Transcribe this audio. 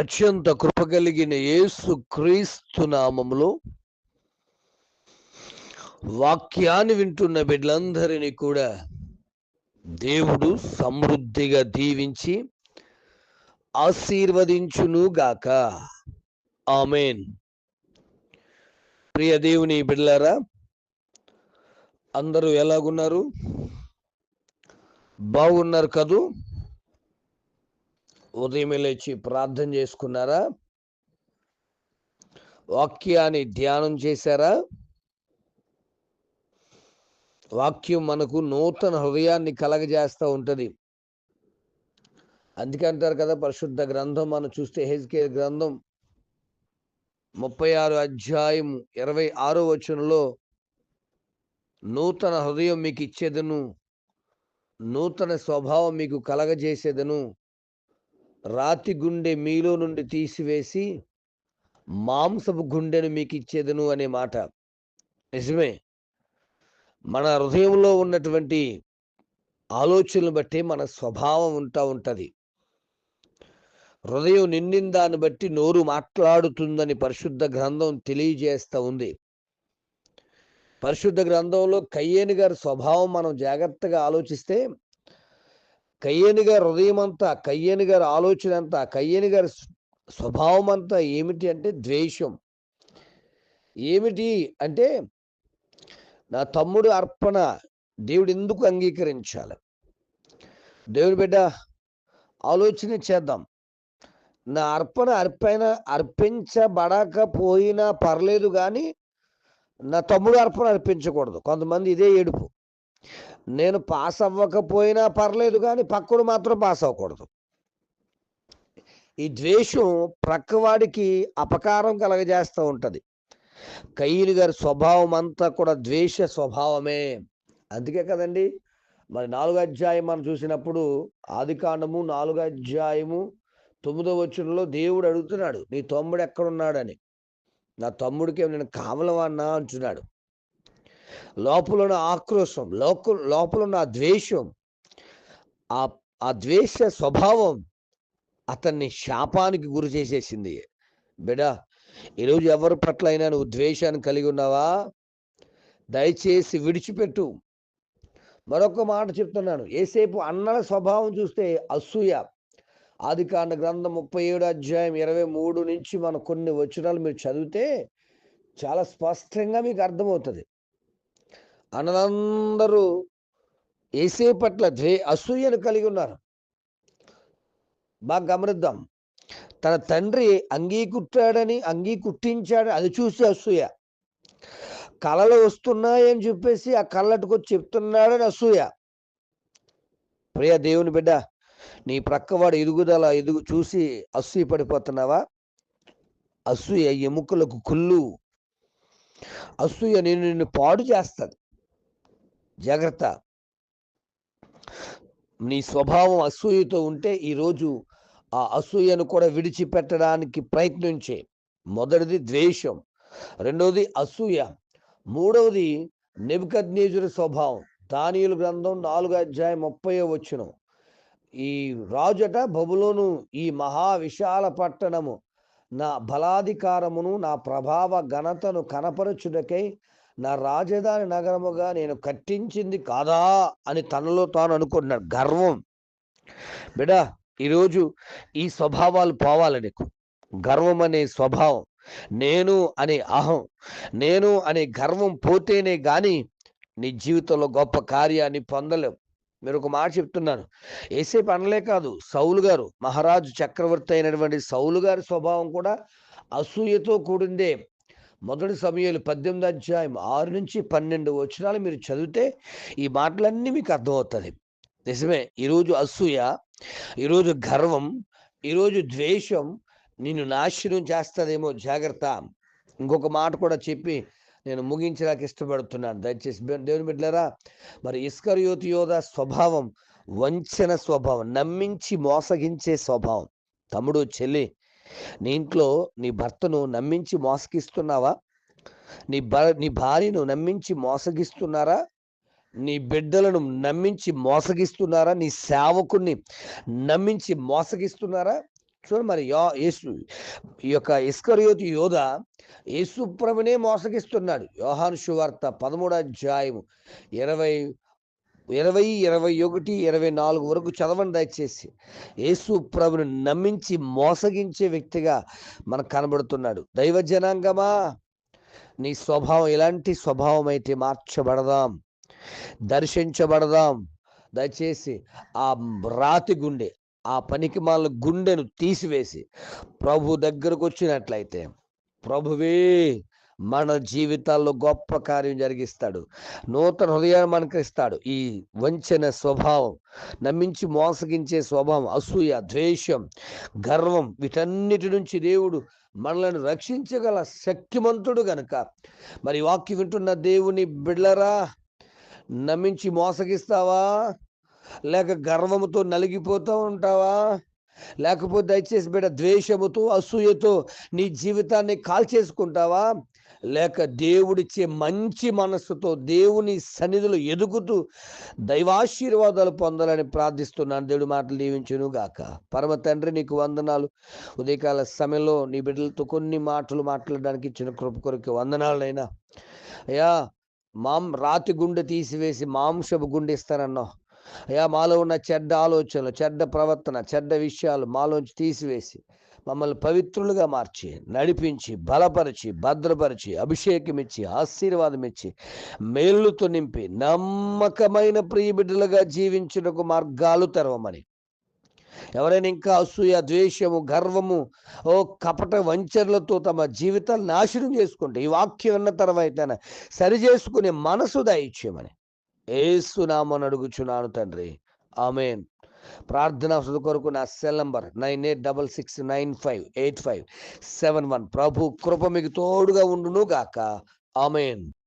అత్యంత కృపగలిగిన యేసు క్రీస్తు నామములో వాక్యాన్ని వింటున్న బిడ్డలందరినీ కూడా దేవుడు సమృద్ధిగా దీవించి ఆశీర్వదించునుగాక. ఆమేన్. ప్రియ దేవుని బిడ్డలారా, అందరూ ఎలాగున్నారు? బాగున్నారు కదూ? ఉదయం లేచి ప్రార్థన చేసుకున్నారా? వాక్యాన్ని ధ్యానం చేశారా? వాక్యం మనకు నూతన హృదయాన్ని కలగజేస్తూ ఉంటుంది. అందుకే అంటారు కదా, పరిశుద్ధ గ్రంథం మనం చూస్తే హెజ్కేలు గ్రంథం 36 అధ్యాయం 26 వచనంలో నూతన హృదయం మీకు ఇచ్చేదను, నూతన స్వభావం మీకు కలగజేసేదను, రాతి గుండె మీలో నుండి తీసివేసి మాంసపు గుండెను మీకు ఇచ్చేదను అనే మాట నిజమే. మన హృదయంలో ఉన్నటువంటి ఆలోచనలు బట్టి మన స్వభావం ఉంటుంది. హృదయం నిండిన దాన్ని బట్టి నోరు మాట్లాడుతుందని పరిశుద్ధ గ్రంథం తెలియజేస్తూ ఉంది. పరిశుద్ధ గ్రంథంలో కయ్యేను గారి స్వభావం మనం జాగ్రత్తగా ఆలోచిస్తే, కయ్యేను గారి హృదయం అంతా, కయ్యేను గారి ఆలోచన అంతా, కయ్యేను గారి స్వభావం అంతా ఏమిటి అంటే ద్వేషం. ఏమిటి అంటే, నా తమ్ముడు అర్పణ దేవుడు ఎందుకు అంగీకరించాలి? దేవుని బిడ్డ ఆలోచన చేద్దాం. నా అర్పణ అర్పించబడకపోయినా పర్లేదు, కానీ నా తమ్ముడు అర్పణ అర్పించకూడదు. కొంతమంది ఇదే ఏడుపు. నేను పాస్ అవ్వకపోయినా పర్లేదు, కానీ పక్కడు మాత్రం పాస్ అవ్వకూడదు. ఈ ద్వేషం ప్రక్కవాడికి అపకారం కలగజేస్తూ ఉంటుంది. కయ్యేను గారి స్వభావం అంతా కూడా ద్వేష స్వభావమే. అందుకే కదండి, మరి 4వ అధ్యాయం మనం చూసినప్పుడు, ఆదికాండము 4వ అధ్యాయము 9వ వచనంలో దేవుడు అడుగుతున్నాడు, నీ తమ్ముడు ఎక్కడున్నాడని. నా తమ్ముడికి నేను కావలవాడినా అంటున్నాడు. లోపల ఉన్న ఆక్రోశం, లోపల ఉన్న ద్వేషం, ఆ ద్వేష స్వభావం అతన్ని శాపానికి గురి చేసేసింది. బిడ్డ, ఈరోజు ఎవరి పట్ల అయినా నువ్వు ద్వేషాన్ని కలిగి ఉన్నావా? దయచేసి విడిచిపెట్టు. మరొక మాట చెప్తున్నాను, ఏసేపు అన్నల స్వభావం చూస్తే అసూయ. ఆదికాండ గ్రంథం 37 అధ్యాయం 23 నుంచి మన కొన్ని వచనాలు మీరు చదివితే చాలా స్పష్టంగా మీకు అర్థమవుతుంది. అన్నలందరూ ఏసేపు పట్ల అసూయను కలిగి ఉన్నారు. బాగా గమనిద్దాం. తన తండ్రి కుట్టించాడని అది చూసి అసూయ. కళలు వస్తున్నాయని చెప్పేసి ఆ కళ్ళటుకొచ్చి చెప్తున్నాడని అసూయ. ప్రియ దేవుని బిడ్డ, నీ ప్రక్కవాడు ఎదుగుదల చూసి అసూయ పడిపోతున్నావా? అసూయ ఎముకలకు కుళ్ళు. అసూయ నిన్ను పాడు చేస్తుంది. జాగ్రత్త. నీ స్వభావం అసూయతో ఉంటే ఈరోజు ఆ అసూయను కూడా విడిచిపెట్టడానికి ప్రయత్నించే. మొదటిది ద్వేషం, రెండవది అసూయ, మూడవది నెబుకద్నెజరు స్వభావం. దానియేలు గ్రంథం 4వ అధ్యాయం 30వ వచనం, ఈ రాజట బబులోను ఈ మహా విశాల పట్టణము నా బలాధికారమును నా ప్రభావ ఘనతను కనపరచుటకై నా రాజధాని నగరముగా నేను కట్టించింది కాదా అని తనలో తాను అనుకున్నాడు. గర్వం. బిడా, ఈరోజు ఈ స్వభావాలు పోవాలి నీకు. గర్వం అనే స్వభావం, నేను అనే అహం, నేను అనే గర్వం పోతేనే కానీ నీ జీవితంలో గొప్ప కార్యాన్ని పొందలేవు. మీరు ఒక మాట చెప్తున్నాను, ఏసేపు అనలే కాదు, సౌలు గారు, మహారాజు చక్రవర్తి అయినటువంటి సౌలు గారి స్వభావం కూడా అసూయతో కూడిందే. మొదటి సమూయేలు 18వ అధ్యాయం 6 నుంచి 12 వచనాలు మీరు చదివితే ఈ మాటలన్నీ మీకు అర్థమవుతుంది. నిజమే, ఈరోజు అసూయ, ఈరోజు గర్వం, ఈరోజు ద్వేషం నిన్ను నాశనం చేస్తుందేమో. జాగ్రత్త. ఇంకొక మాట కూడా చెప్పి నేను ముగించడానికి ఇష్టపడుతున్నాను. దయచేసి దేవుని బిడ్డలారా, మరి ఇస్కరియోతు యోధ స్వభావం వంచన స్వభావం, నమ్మించి మోసగించే స్వభావం. తమ్ముడు, చెల్లి, నీ ఇంట్లో నీ భర్తను నమ్మించి మోసగిస్తున్నావా? నీ భార్యను నమ్మించి మోసగిస్తున్నారా? నీ బిడ్డలను నమ్మించి మోసగిస్తున్నారా? నీ సేవకుని నమ్మించి మోసగిస్తున్నారా? చూడు మరి యేసు ఈ యొక్క ఇస్కరియోతు యోధ యేసు ప్రభునే మోసగిస్తున్నాడు. యోహాను సువార్త 13వ అధ్యాయము 20 20, 21, 24 వరకు చదవండి దయచేసి. యేసు ప్రభుని నమ్మించి మోసగించే వ్యక్తిగా మనకు కనబడుతున్నాడు. దైవ జనాంగమా, నీ స్వభావం ఎలాంటి స్వభావం అయితే మార్చబడదాం, దర్శించబడదాం. దయచేసి ఆ రాతి గుండె, ఆ పనికిమాలిన గుండెను తీసివేసి ప్రభు దగ్గరకు వచ్చినట్లయితే ప్రభువే మన జీవితాల్లో గొప్ప కార్యం జరిగిస్తాడు. నూతన హృదయాన్ని మనకు ఇస్తాడు. ఈ వంచన స్వభావం, నమ్మించి మోసగించే స్వభావం, అసూయ, ద్వేషం, గర్వం, వీటన్నిటి నుంచి దేవుడు మనలను రక్షించగల శక్తిమంతుడు గనుక మరి వాక్యం వింటున్న దేవుని బిడ్డలారా, నమ్మించి మోసగిస్తావా? లేక గర్వముతో నలిగిపోతూ ఉంటావా? లేకపోతే దయచేసి బిడ్డ ద్వేషముతో, అసూయతో నీ జీవితాన్ని కాల్చేసుకుంటావా? లేక దేవుడిచ్చే మంచి మనస్సుతో దేవుని సన్నిధిలో ఎదుగుతూ దైవాశీర్వాదాలు పొందాలని ప్రార్థిస్తున్నాను. దేవుడి మాటలు దీవించును గాక. పరమ తండ్రి, నీకు వందనాలు. ఉదయకాల సమయంలో నీ బిడ్డలతో కొన్ని మాటలు మాట్లాడడానికి ఇచ్చిన కృప కొరకు వందనాలైనా. అయ్యా, రాతి గుండె తీసివేసి మాంసపు గుండె ఇస్తానన్నావు. అయ్యా, మాలో ఉన్న చెడ్డ ఆలోచనలు, చెడ్డ ప్రవర్తన, చెడ్డ విషయాలు మాలోంచి తీసివేసి మమ్మల్ని పవిత్రులుగా మార్చి, నడిపించి, బలపరిచి, భద్రపరిచి, అభిషేకం ఇచ్చి, ఆశీర్వాదం ఇచ్చి, మేలుతో నింపి నమ్మకమైన ప్రియబిడ్డలుగా జీవించుటకు మార్గాలు తెరవమని, ఎవరైనా ఇంకా అసూయ, ద్వేషము, గర్వము, కపట వంచనలతో తమ జీవితాలు నాశనం చేసుకుంటే ఈ వాక్యం విన్న తర్వాత సరి చేసుకునే మనసు దయచేయమని యేసు నామమున అడుగుచున్నాను తండ్రి. ఆమేన్. ప్రార్థన కొరకు నా సెల్ నంబర్ 9866958571. ప్రభు కృప మీకు తోడుగా ఉండును గాక. ఆమేన్.